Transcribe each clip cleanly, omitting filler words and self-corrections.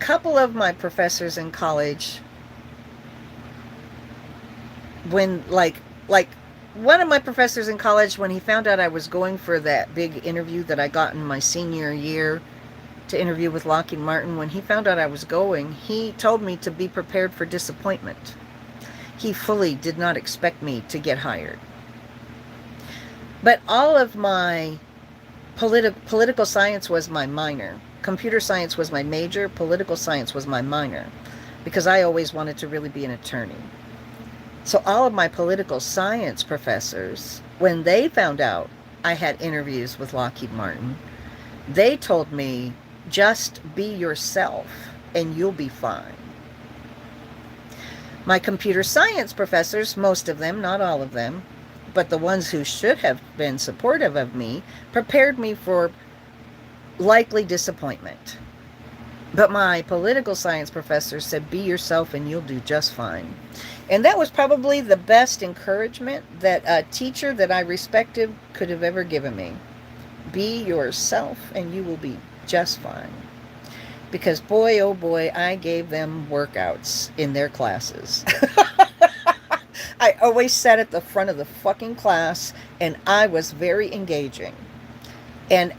couple of my professors in college, when like one of my professors in college, when he found out I was going for that big interview that I got in my senior year to interview with Lockheed Martin, when he found out I was going, he told me to be prepared for disappointment. He fully did not expect me to get hired. But all of my political science was my minor. Computer science was my major. Political science was my minor, because I always wanted to really be an attorney. So all of my political science professors, when they found out I had interviews with Lockheed Martin, they told me, just be yourself and you'll be fine. My computer science professors, most of them, not all of them, but the ones who should have been supportive of me, prepared me for likely disappointment. But my political science professor said, be yourself and you'll do just fine. And that was probably the best encouragement that a teacher that I respected could have ever given me. Be yourself and you will be just fine. Because boy, oh boy, I gave them workouts in their classes. I always sat at the front of the fucking class and I was very engaging. And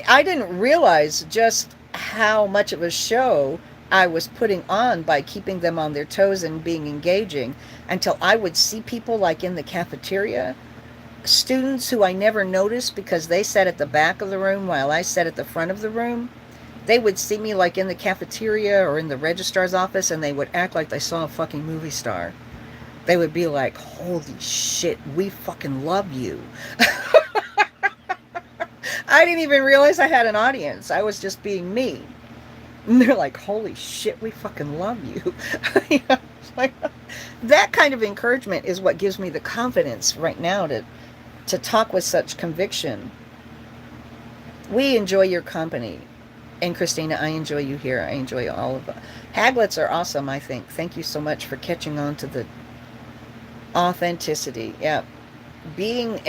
I didn't realize just how much of a show I was putting on by keeping them on their toes and being engaging, until I would see people like in the cafeteria, students who I never noticed because they sat at the back of the room while I sat at the front of the room. They would see me like in the cafeteria or in the registrar's office, and they would act like they saw a fucking movie star. They would be like, holy shit, we fucking love you. I didn't even realize I had an audience. I was just being me. And they're like, holy shit, we fucking love you. You know, like, that kind of encouragement is what gives me the confidence right now to talk with such conviction. We enjoy your company. And Christina, I enjoy you here. I enjoy all of it. Haglets are awesome, I think. Thank you so much for catching on to the authenticity. Yeah. Being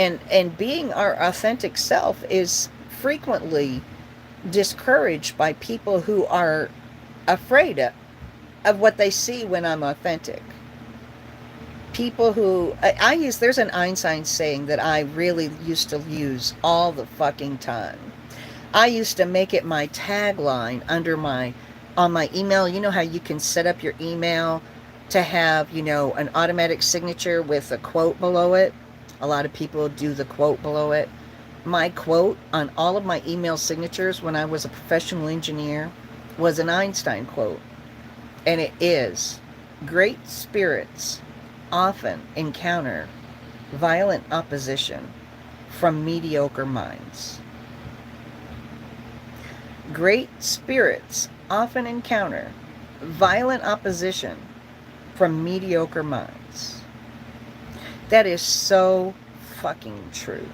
our authentic self is frequently discouraged by people who are afraid of what they see when I'm authentic. People who I use, there's an Einstein saying that I really used to use all the fucking time. I used to make it my tagline on my email. You know how you can set up your email to have, an automatic signature with a quote below it? A lot of people do the quote below it. My quote on all of my email signatures when I was a professional engineer was an Einstein quote. And it is, great spirits often encounter violent opposition from mediocre minds. Great spirits often encounter violent opposition from mediocre minds. That is so fucking true.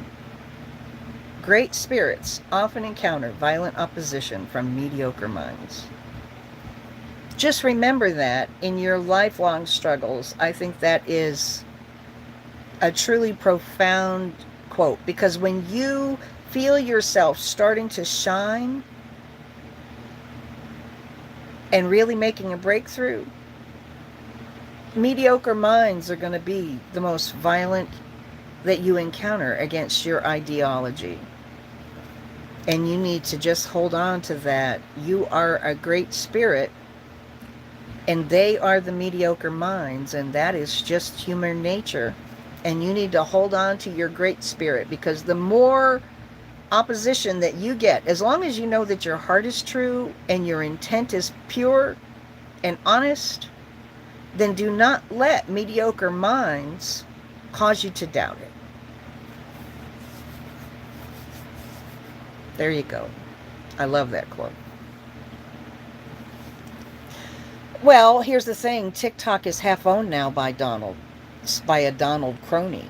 Great spirits often encounter violent opposition from mediocre minds. Just remember that in your lifelong struggles. I think that is a truly profound quote, because when you feel yourself starting to shine and really making a breakthrough, mediocre minds are going to be the most violent that you encounter against your ideology. And you need to just hold on to that. You are a great spirit, and they are the mediocre minds, and that is just human nature. And you need to hold on to your great spirit, because the more opposition that you get, as long as you know that your heart is true and your intent is pure and honest, then do not let mediocre minds cause you to doubt it. There you go. I love that quote. Well, here's the thing. TikTok is half owned now by a Donald crony.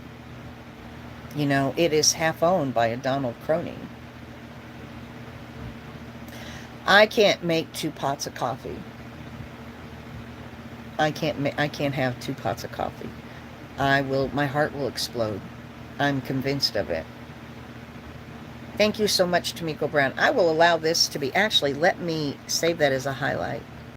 It is half owned by a Donald crony. I can't make 2 pots of coffee. I can't have 2 pots of coffee. My heart will explode. I'm convinced of it. Thank you so much, Tamiko Brown. I will allow this to be, actually, let me save that as a highlight.